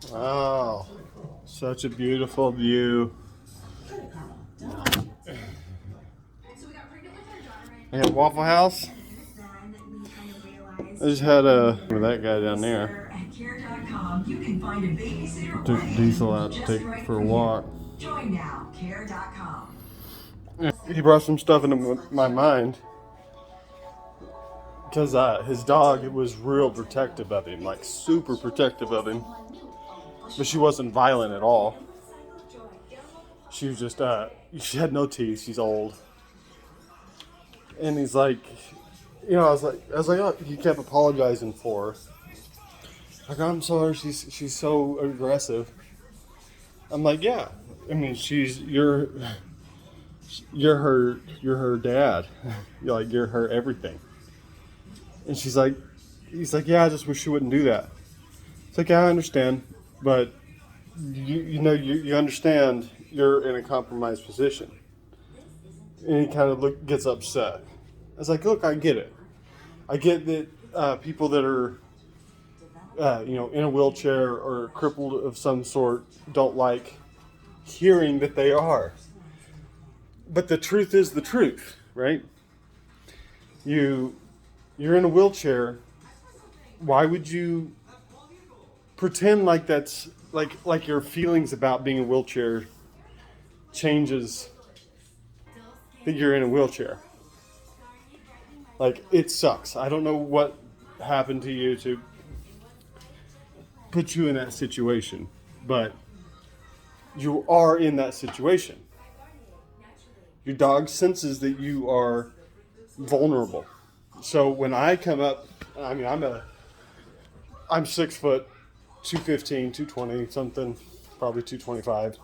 Wow, such a beautiful view. I got Waffle House. I just had that guy down there. Took Diesel out to take for a walk. He brought some stuff into my mind because his dog was real protective of him, like super protective of him. But she wasn't violent at all. She was just she had no teeth. She's old, and he's like, I was like, oh, he kept apologizing for her. Like, I'm sorry, she's so aggressive. I'm like, yeah. I mean, you're her dad. You're her everything. And he's like, yeah, I just wish you wouldn't do that. It's like, yeah, I understand, but you understand you're in a compromised position. And he kind of gets upset. I was like, look, I get it. I get that people that are in a wheelchair or crippled of some sort don't like hearing that they are. But the truth is the truth, right? You're in a wheelchair. Why would you pretend like that's like your feelings about being in a wheelchair changes that you're in a wheelchair? Like, it sucks. I don't know what happened to you to put you in that situation, but you are in that situation. Your dog senses that you are vulnerable. So when I come up, I mean, I'm 6 foot, 215, 220 something, probably 225.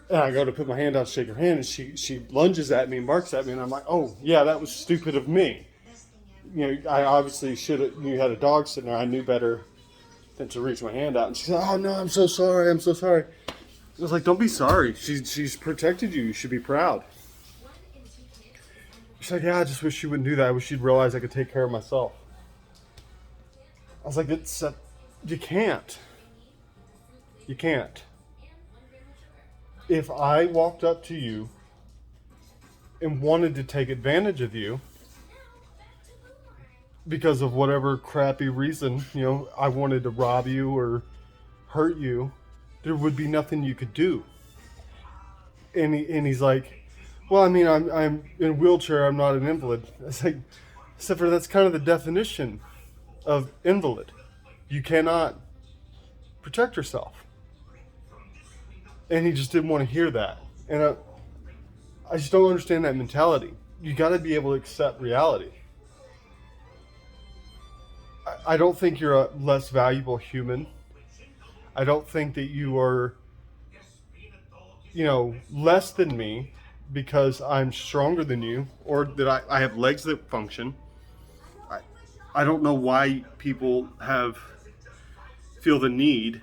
And I go to put my hand out to shake her hand, and she lunges at me and barks at me, and I'm like, oh yeah, that was stupid of me. I obviously should have. You had a dog sitting there. I knew better than to reach my hand out. And she said, oh no, I'm so sorry. I'm so sorry. I was like, don't be sorry. She's protected you. You should be proud. She's like, yeah, I just wish she wouldn't do that. I wish she'd realize I could take care of myself. I was like, you can't. You can't. If I walked up to you and wanted to take advantage of you because of whatever crappy reason, I wanted to rob you or hurt you, there would be nothing you could do. And he's like, well, I mean, I'm in a wheelchair. I'm not an invalid. It's like, except for that's kind of the definition of invalid. You cannot protect yourself. And he just didn't want to hear that. And I just don't understand that mentality. You got to be able to accept reality. I don't think you're a less valuable human. I don't think that you are, less than me because I'm stronger than you, or that I have legs that function. I don't know why people feel the need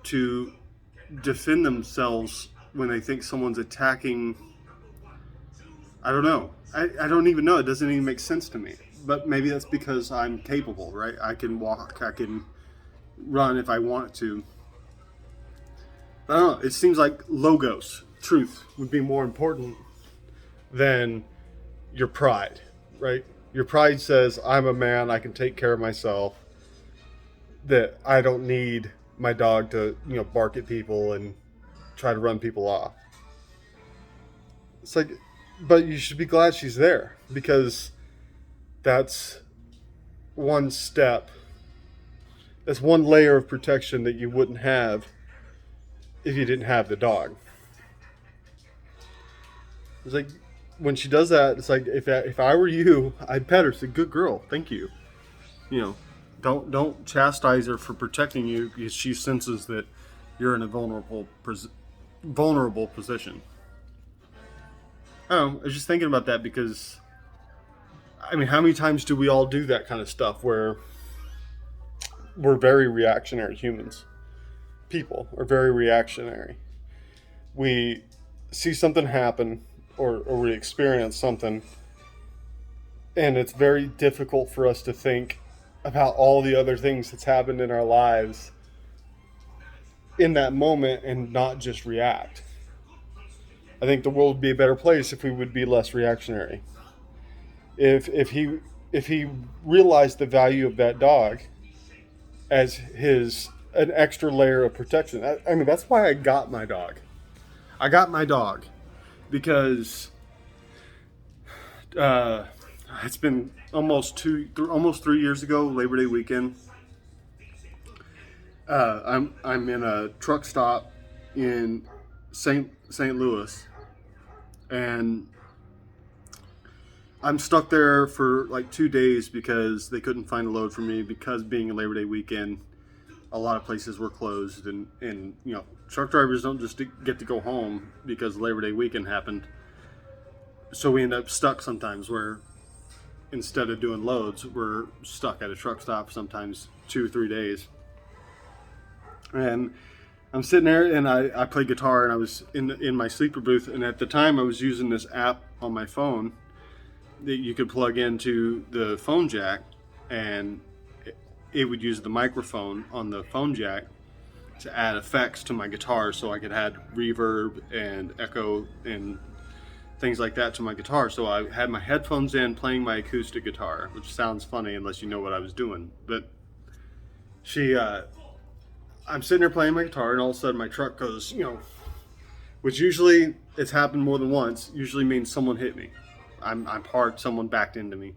to defend themselves when they think someone's attacking. I don't know. I don't even know. It doesn't even make sense to me. But maybe that's because I'm capable, right? I can walk. I can run if I want to. I don't know. It seems like logos, truth, would be more important than your pride, right? Your pride says, I'm a man. I can take care of myself. That I don't need my dog to, bark at people and try to run people off. It's like, but you should be glad she's there, because that's one step. That's one layer of protection that you wouldn't have if you didn't have the dog. It's like, when she does that, it's like, if I were you, I'd pet her. Say, good girl, thank you. Don't chastise her for protecting you because she senses that you're in a vulnerable position. I don't know. I was just thinking about that because, I mean, how many times do we all do that kind of stuff where we're very reactionary humans? People are very reactionary. We see something happen or we experience something, and it's very difficult for us to think about all the other things that's happened in our lives in that moment and not just react. I think the world would be a better place if we would be less reactionary. If he realized the value of that dog as his an extra layer of protection. I mean, that's why I got my dog. I got my dog because uh, it's been almost 3 years ago, Labor Day weekend. I'm in a truck stop in St. Louis, and I'm stuck there for like 2 days because they couldn't find a load for me because being a Labor Day weekend, a lot of places were closed, and truck drivers don't just get to go home because Labor Day weekend happened. So we end up stuck sometimes where instead of doing loads, we're stuck at a truck stop sometimes 2 or 3 days. And I'm sitting there and I play guitar, and I was in my sleeper booth, and at the time I was using this app on my phone that you could plug into the phone jack, and it would use the microphone on the phone jack to add effects to my guitar, so I could add reverb and echo and things like that to my guitar. So I had my headphones in playing my acoustic guitar, which sounds funny unless you know what I was doing. But I'm sitting there playing my guitar, and all of a sudden my truck goes, which usually it's happened more than once, usually means someone hit me. I'm parked, someone backed into me.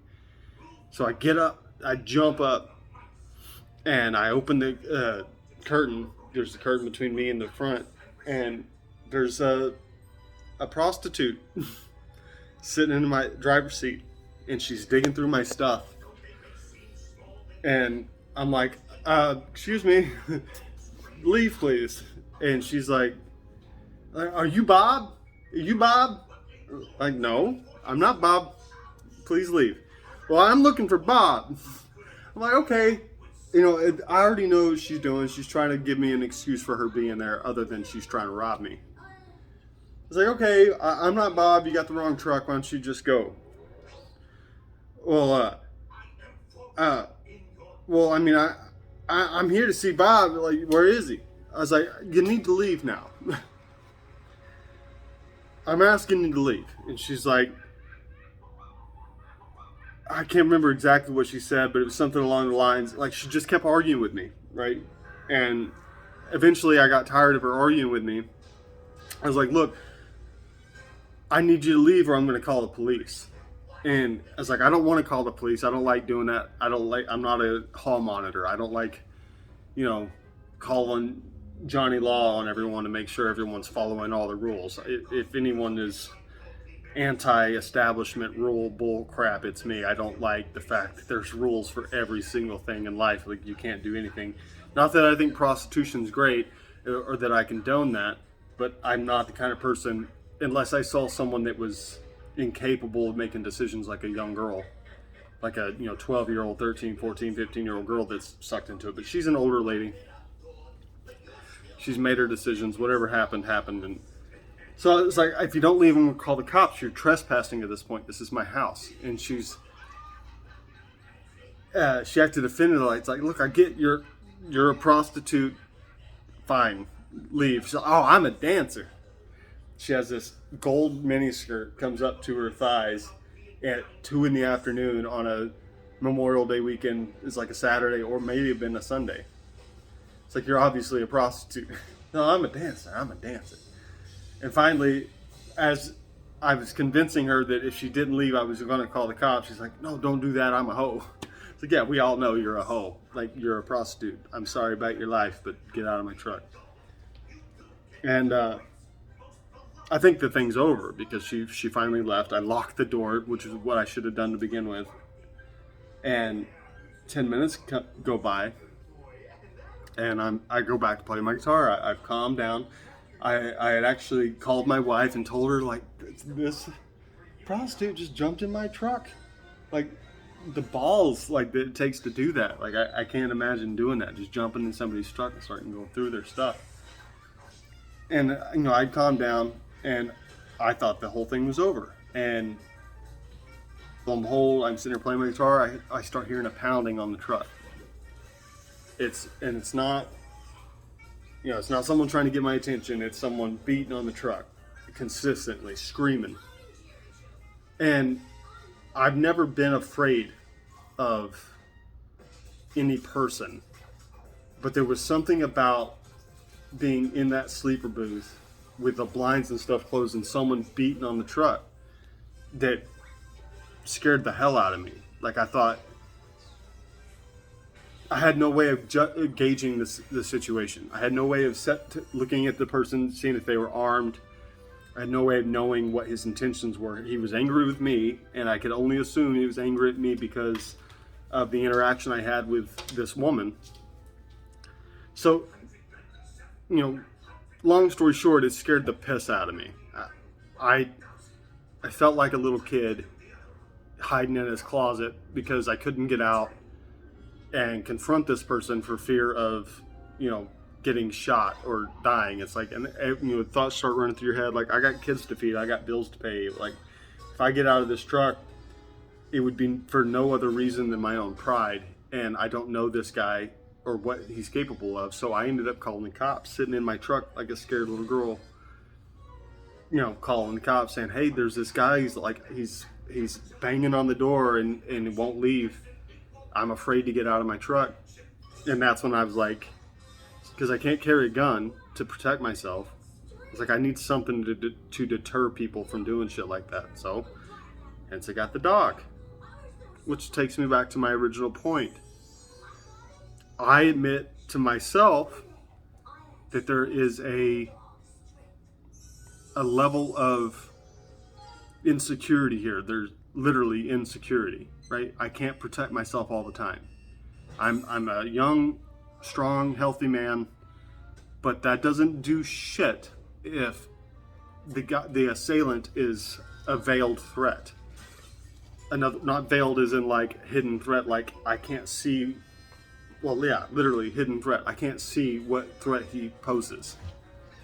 So I get up, I jump up, and I open the curtain. There's the curtain between me and the front, and there's a prostitute sitting in my driver's seat, and she's digging through my stuff. And I'm like, excuse me, leave please. And she's like, are you Bob? Are you Bob? Like, no, I'm not Bob. Please leave. Well, I'm looking for Bob. I'm like, okay. I already know what she's doing. She's trying to give me an excuse for her being there other than she's trying to rob me. It's like, okay, I'm not Bob. You got the wrong truck. Why don't you just go? Well, I mean, I'm here to see Bob. Like, where is he? I was like, you need to leave now. I'm asking you to leave. And she's like, I can't remember exactly what she said, but it was something along the lines, like she just kept arguing with me, right? And eventually I got tired of her arguing with me. I was like, look, I need you to leave or I'm going to call the police. And I was like, I don't want to call the police. I don't like doing that. I'm not a hall monitor. I don't like, calling Johnny Law on everyone to make sure everyone's following all the rules. If anyone is anti-establishment rule bull crap, it's me. I don't like the fact that there's rules for every single thing in life. Like, you can't do anything. Not that I think prostitution's great or that I condone that, but I'm not the kind of person, unless I saw someone that was incapable of making decisions like a young girl, like a 12-year-old, 13, 14, 15-year-old girl that's sucked into it. But she's an older lady. She's made her decisions. Whatever happened. And so it's like, if you don't leave, I'm going to call the cops. You're trespassing at this point. This is my house. And she acted offended. It's like, look, I get you're a prostitute. Fine, leave. She's like, oh, I'm a dancer. She has this gold miniskirt, comes up to her thighs at 2 p.m. on a Memorial Day weekend. It's like a Saturday or maybe it been a Sunday. It's like, you're obviously a prostitute. No, I'm a dancer. And finally, as I was convincing her that if she didn't leave, I was going to call the cops, she's like, no, don't do that. I'm a hoe. It's like, yeah, we all know you're a hoe. Like, you're a prostitute. I'm sorry about your life, but get out of my truck. And I think the thing's over because she finally left. I locked the door, which is what I should have done to begin with. And 10 minutes go by, and I go back to play my guitar. I've calmed down. I had actually called my wife and told her, like, this prostitute just jumped in my truck. Like, the balls, like, that it takes to do that. Like, I can't imagine doing that, just jumping in somebody's truck and starting to go through their stuff. And, I'd calmed down, and I thought the whole thing was over. And on the whole, I'm sitting there playing my guitar, I start hearing a pounding on the truck. It's not It's not someone trying to get my attention. It's someone beating on the truck consistently, screaming. And I've never been afraid of any person, but there was something about being in that sleeper booth with the blinds and stuff closed and someone beating on the truck that scared the hell out of me. Like, I thought, I had no way of gauging the situation. I had no way of looking at the person, seeing if they were armed. I had no way of knowing what his intentions were. He was angry with me, and I could only assume he was angry at me because of the interaction I had with this woman. So, long story short, it scared the piss out of me. I felt like a little kid hiding in his closet because I couldn't get out and confront this person for fear of, getting shot or dying. It's like, and thoughts start running through your head. Like, I got kids to feed, I got bills to pay. Like, if I get out of this truck, it would be for no other reason than my own pride. And I don't know this guy or what he's capable of. So I ended up calling the cops, sitting in my truck like a scared little girl, calling the cops saying, hey, there's this guy. He's banging on the door and won't leave. I'm afraid to get out of my truck. And that's when I was like, because I can't carry a gun to protect myself. It's like, I need something to deter people from doing shit like that. So, hence I got the dog. Which takes me back to my original point. I admit to myself that there is a level of insecurity here. There's literally insecurity, right? I can't protect myself all the time. I'm a young, strong, healthy man, but that doesn't do shit if the assailant is a veiled threat. Not veiled as in like hidden threat, like I can't see. Well, yeah, literally hidden threat. I can't see what threat he poses.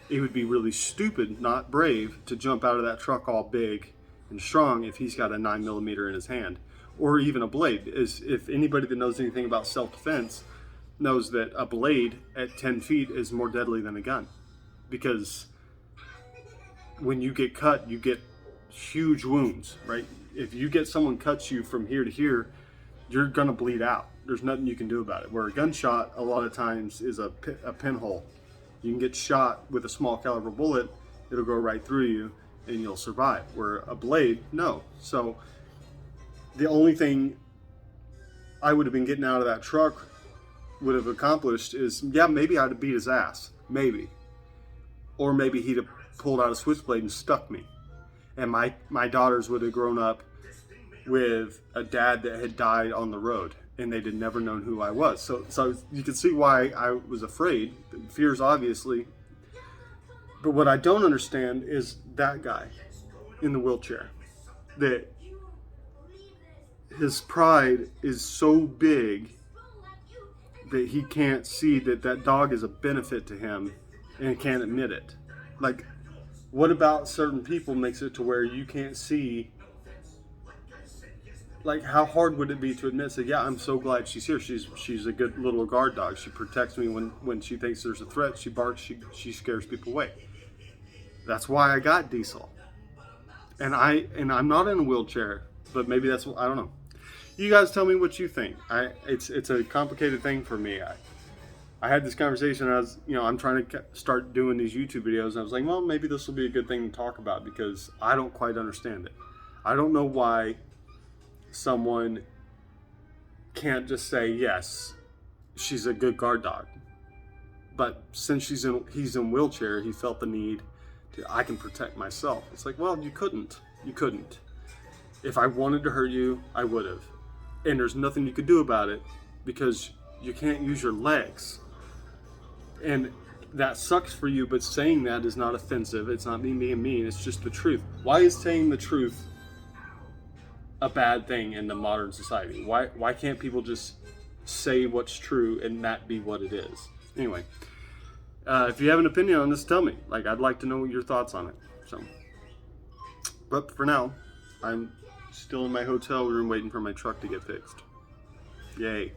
It would be really stupid, not brave, to jump out of that truck all big and strong if he's got a 9mm in his hand, or even a blade. If anybody that knows anything about self-defense knows that a blade at 10 feet is more deadly than a gun, because when you get cut, you get huge wounds, right? If you get someone cuts you from here to here, you're gonna bleed out. There's nothing you can do about it. Where a gunshot, a lot of times, is a pinhole. You can get shot with a small caliber bullet, it'll go right through you, and you'll survive. Where a blade, no. So the only thing I would have been getting out of that truck would have accomplished is, yeah, maybe I'd have beat his ass, maybe. Or maybe he'd have pulled out a switchblade and stuck me. And my daughters would have grown up with a dad that had died on the road, and they'd have never known who I was. So you can see why I was afraid. Fears, obviously. But what I don't understand is that guy in the wheelchair, that his pride is so big that he can't see that dog is a benefit to him and can't admit it. Like, what about certain people makes it to where you can't see? Like, how hard would it be to admit, say, yeah, I'm so glad she's here. She's a good little guard dog. She protects me when she thinks there's a threat. She barks. She scares people away. That's why I got Diesel. And I'm not in a wheelchair, but maybe that's what, I don't know. You guys tell me what you think. It's a complicated thing for me. I had this conversation. I'm trying to start doing these YouTube videos, and I was like, well, maybe this will be a good thing to talk about because I don't quite understand it. I don't know why someone can't just say, yes, she's a good guard dog. But since he's in wheelchair, he felt the need to, I can protect myself. It's like, well, you couldn't. You couldn't. If I wanted to hurt you, I would have. And there's nothing you could do about it because you can't use your legs. And that sucks for you, but saying that is not offensive. It's not me being mean. It's just the truth. Why is saying the truth a bad thing in the modern society? Why can't people just say what's true and that be what it is? Anyway, if you have an opinion on this, tell me. Like, I'd like to know your thoughts on it. So, but for now, I'm still in my hotel room waiting for my truck to get fixed. Yay.